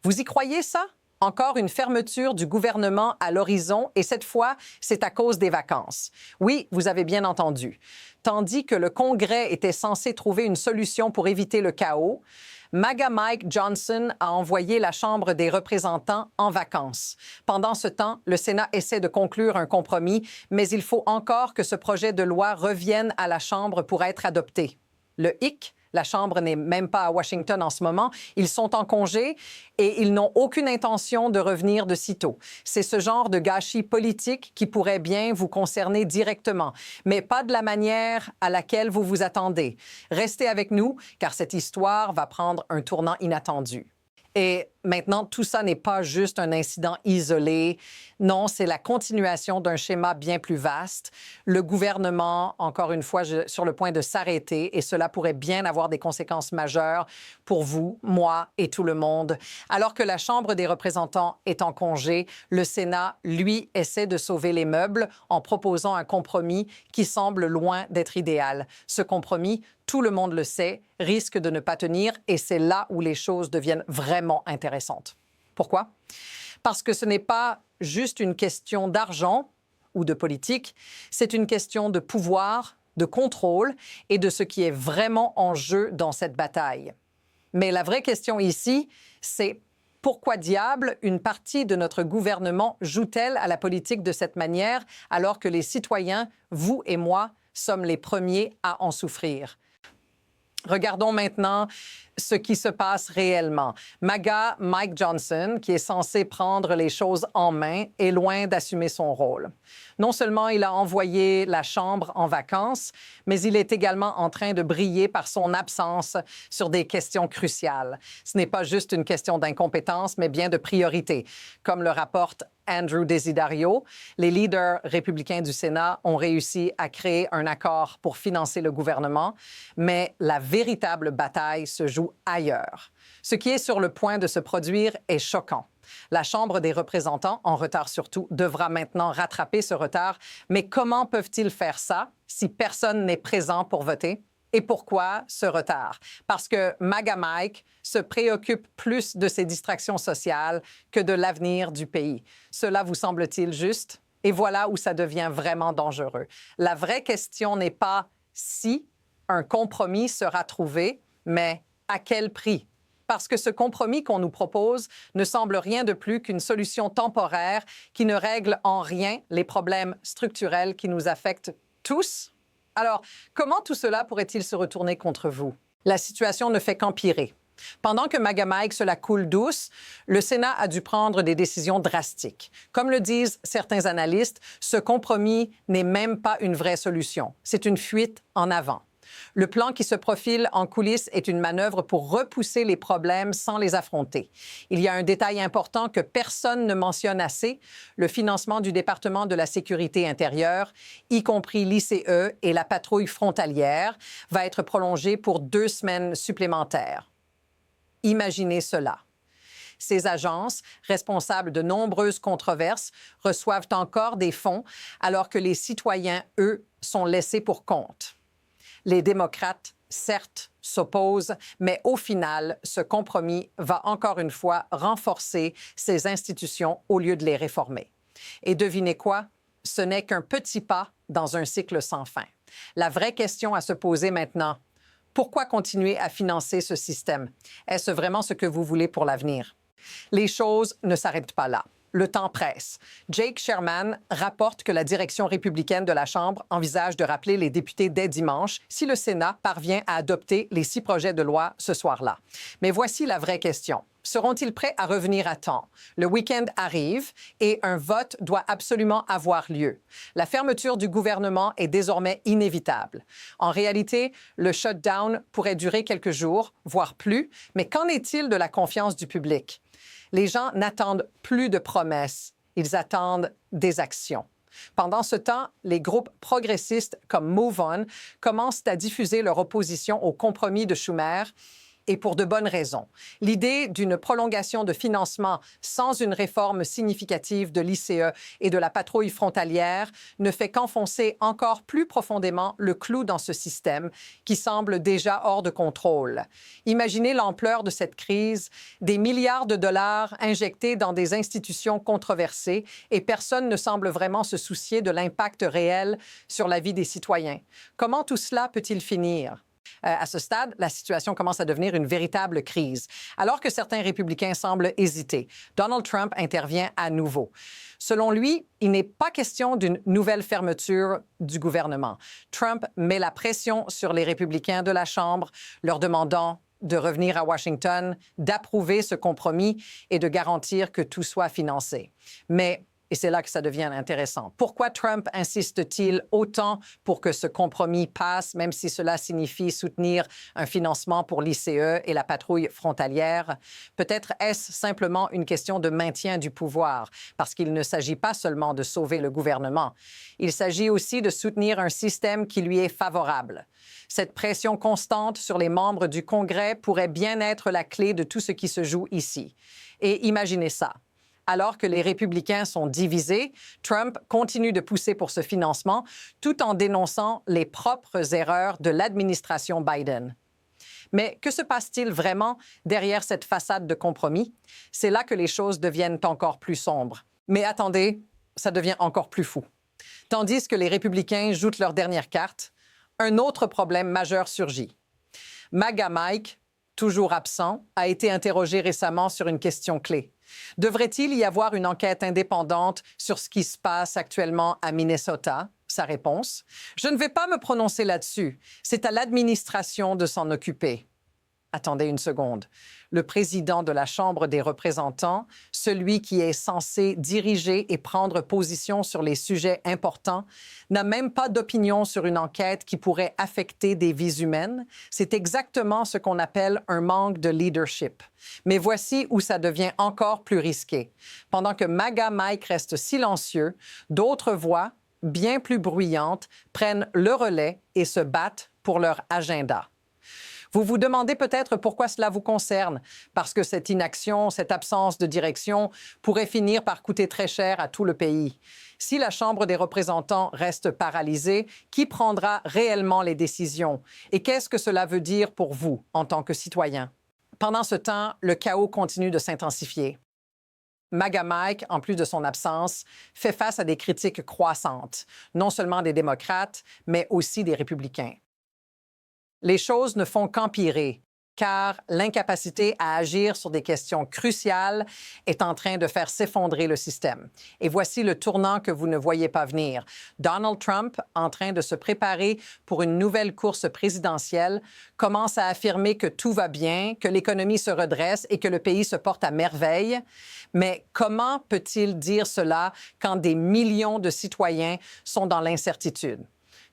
Vous y croyez ça? Encore une fermeture du gouvernement à l'horizon et cette fois, c'est à cause des vacances. Oui, vous avez bien entendu. Tandis que le Congrès était censé trouver une solution pour éviter le chaos, MAGA Mike Johnson a envoyé la Chambre des représentants en vacances. Pendant ce temps, le Sénat essaie de conclure un compromis, mais il faut encore que ce projet de loi revienne à la Chambre pour être adopté. Le hic, la Chambre n'est même pas à Washington en ce moment. Ils sont en congé et ils n'ont aucune intention de revenir de sitôt. C'est ce genre de gâchis politique qui pourrait bien vous concerner directement, mais pas de la manière à laquelle vous vous attendez. Restez avec nous, car cette histoire va prendre un tournant inattendu. Et maintenant, tout ça n'est pas juste un incident isolé. Non, c'est la continuation d'un schéma bien plus vaste. Le gouvernement, encore une fois, sur le point de s'arrêter et cela pourrait bien avoir des conséquences majeures pour vous, moi et tout le monde. Alors que la Chambre des représentants est en congé, le Sénat, lui, essaie de sauver les meubles en proposant un compromis qui semble loin d'être idéal. Ce compromis, tout le monde le sait, risque de ne pas tenir et c'est là où les choses deviennent vraiment intéressantes. Pourquoi? Parce que ce n'est pas juste une question d'argent ou de politique, c'est une question de pouvoir, de contrôle et de ce qui est vraiment en jeu dans cette bataille. Mais la vraie question ici, c'est pourquoi diable une partie de notre gouvernement joue-t-elle à la politique de cette manière alors que les citoyens, vous et moi, sommes les premiers à en souffrir? Regardons maintenant ce qui se passe réellement. MAGA Mike Johnson, qui est censé prendre les choses en main, est loin d'assumer son rôle. Non seulement il a envoyé la Chambre en vacances, mais il est également en train de briller par son absence sur des questions cruciales. Ce n'est pas juste une question d'incompétence, mais bien de priorité. Comme le rapporte Andrew Desidario, les leaders républicains du Sénat ont réussi à créer un accord pour financer le gouvernement, mais la véritable bataille se joue ailleurs. Ce qui est sur le point de se produire est choquant. La Chambre des représentants, en retard surtout, devra maintenant rattraper ce retard. Mais comment peuvent-ils faire ça si personne n'est présent pour voter? Et pourquoi ce retard? Parce que MAGA Mike se préoccupe plus de ses distractions sociales que de l'avenir du pays. Cela vous semble-t-il juste? Et voilà où ça devient vraiment dangereux. La vraie question n'est pas si un compromis sera trouvé, mais à quel prix? Parce que ce compromis qu'on nous propose ne semble rien de plus qu'une solution temporaire qui ne règle en rien les problèmes structurels qui nous affectent tous. Alors, comment tout cela pourrait-il se retourner contre vous? La situation ne fait qu'empirer. Pendant que MAGA Mike se la coule douce, le Sénat a dû prendre des décisions drastiques. Comme le disent certains analystes, ce compromis n'est même pas une vraie solution. C'est une fuite en avant. Le plan qui se profile en coulisses est une manœuvre pour repousser les problèmes sans les affronter. Il y a un détail important que personne ne mentionne assez, le financement du département de la sécurité intérieure, y compris l'ICE et la patrouille frontalière, va être prolongé pour 2 semaines supplémentaires. Imaginez cela. Ces agences, responsables de nombreuses controverses, reçoivent encore des fonds alors que les citoyens, eux, sont laissés pour compte. Les démocrates, certes, s'opposent, mais au final, ce compromis va encore une fois renforcer ces institutions au lieu de les réformer. Et devinez quoi? Ce n'est qu'un petit pas dans un cycle sans fin. La vraie question à se poser maintenant, pourquoi continuer à financer ce système? Est-ce vraiment ce que vous voulez pour l'avenir? Les choses ne s'arrêtent pas là. Le temps presse. Jake Sherman rapporte que la direction républicaine de la Chambre envisage de rappeler les députés dès dimanche si le Sénat parvient à adopter les 6 projets de loi ce soir-là. Mais voici la vraie question. Seront-ils prêts à revenir à temps? Le week-end arrive et un vote doit absolument avoir lieu. La fermeture du gouvernement est désormais inévitable. En réalité, le shutdown pourrait durer quelques jours, voire plus, mais qu'en est-il de la confiance du public? Les gens n'attendent plus de promesses, ils attendent des actions. Pendant ce temps, les groupes progressistes comme Move On commencent à diffuser leur opposition au compromis de Schumer et pour de bonnes raisons. L'idée d'une prolongation de financement sans une réforme significative de l'ICE et de la patrouille frontalière ne fait qu'enfoncer encore plus profondément le clou dans ce système qui semble déjà hors de contrôle. Imaginez l'ampleur de cette crise, des milliards de dollars injectés dans des institutions controversées et personne ne semble vraiment se soucier de l'impact réel sur la vie des citoyens. Comment tout cela peut-il finir? À ce stade, la situation commence à devenir une véritable crise. Alors que certains républicains semblent hésiter, Donald Trump intervient à nouveau. Selon lui, il n'est pas question d'une nouvelle fermeture du gouvernement. Trump met la pression sur les républicains de la Chambre, leur demandant de revenir à Washington, d'approuver ce compromis et de garantir que tout soit financé. Mais et c'est là que ça devient intéressant. Pourquoi Trump insiste-t-il autant pour que ce compromis passe, même si cela signifie soutenir un financement pour l'ICE et la patrouille frontalière? Peut-être est-ce simplement une question de maintien du pouvoir, parce qu'il ne s'agit pas seulement de sauver le gouvernement. Il s'agit aussi de soutenir un système qui lui est favorable. Cette pression constante sur les membres du Congrès pourrait bien être la clé de tout ce qui se joue ici. Et imaginez ça. Alors que les républicains sont divisés, Trump continue de pousser pour ce financement tout en dénonçant les propres erreurs de l'administration Biden. Mais que se passe-t-il vraiment derrière cette façade de compromis? C'est là que les choses deviennent encore plus sombres. Mais attendez, ça devient encore plus fou. Tandis que les républicains jouent leur dernière carte, un autre problème majeur surgit. MAGA Mike, toujours absent, a été interrogé récemment sur une question clé. Devrait-il y avoir une enquête indépendante sur ce qui se passe actuellement à Minnesota? Sa réponse: je ne vais pas me prononcer là-dessus. C'est à l'administration de s'en occuper. Attendez une seconde. Le président de la Chambre des représentants, celui qui est censé diriger et prendre position sur les sujets importants, n'a même pas d'opinion sur une enquête qui pourrait affecter des vies humaines. C'est exactement ce qu'on appelle un manque de leadership. Mais voici où ça devient encore plus risqué. Pendant que MAGA Mike reste silencieux, d'autres voix, bien plus bruyantes, prennent le relais et se battent pour leur agenda. Vous vous demandez peut-être pourquoi cela vous concerne, parce que cette inaction, cette absence de direction pourrait finir par coûter très cher à tout le pays. Si la Chambre des représentants reste paralysée, qui prendra réellement les décisions? Et qu'est-ce que cela veut dire pour vous en tant que citoyen? Pendant ce temps, le chaos continue de s'intensifier. MAGA Mike, en plus de son absence, fait face à des critiques croissantes, non seulement des démocrates, mais aussi des républicains. Les choses ne font qu'empirer, car l'incapacité à agir sur des questions cruciales est en train de faire s'effondrer le système. Et voici le tournant que vous ne voyez pas venir. Donald Trump, en train de se préparer pour une nouvelle course présidentielle, commence à affirmer que tout va bien, que l'économie se redresse et que le pays se porte à merveille. Mais comment peut-il dire cela quand des millions de citoyens sont dans l'incertitude?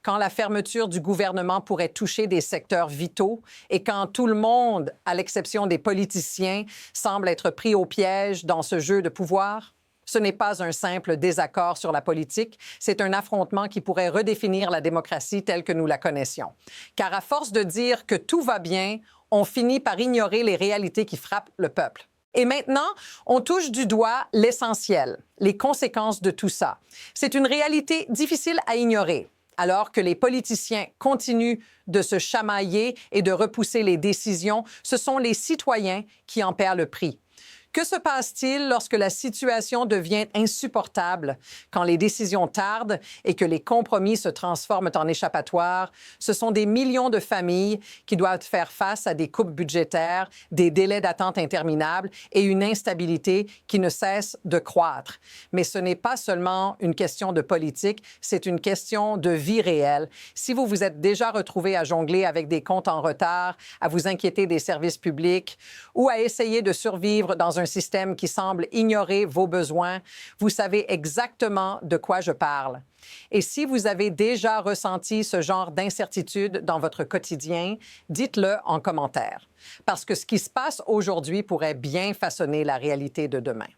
Quand la fermeture du gouvernement pourrait toucher des secteurs vitaux et quand tout le monde, à l'exception des politiciens, semble être pris au piège dans ce jeu de pouvoir? Ce n'est pas un simple désaccord sur la politique, c'est un affrontement qui pourrait redéfinir la démocratie telle que nous la connaissions. Car à force de dire que tout va bien, on finit par ignorer les réalités qui frappent le peuple. Et maintenant, on touche du doigt l'essentiel, les conséquences de tout ça. C'est une réalité difficile à ignorer. Alors que les politiciens continuent de se chamailler et de repousser les décisions, ce sont les citoyens qui en paient le prix. Que se passe-t-il lorsque la situation devient insupportable, quand les décisions tardent et que les compromis se transforment en échappatoires? Ce sont des millions de familles qui doivent faire face à des coupes budgétaires, des délais d'attente interminables et une instabilité qui ne cesse de croître. Mais ce n'est pas seulement une question de politique, c'est une question de vie réelle. Si vous vous êtes déjà retrouvé à jongler avec des comptes en retard, à vous inquiéter des services publics ou à essayer de survivre dans un système qui semble ignorer vos besoins, vous savez exactement de quoi je parle. Et si vous avez déjà ressenti ce genre d'incertitude dans votre quotidien, dites-le en commentaire. Parce que ce qui se passe aujourd'hui pourrait bien façonner la réalité de demain.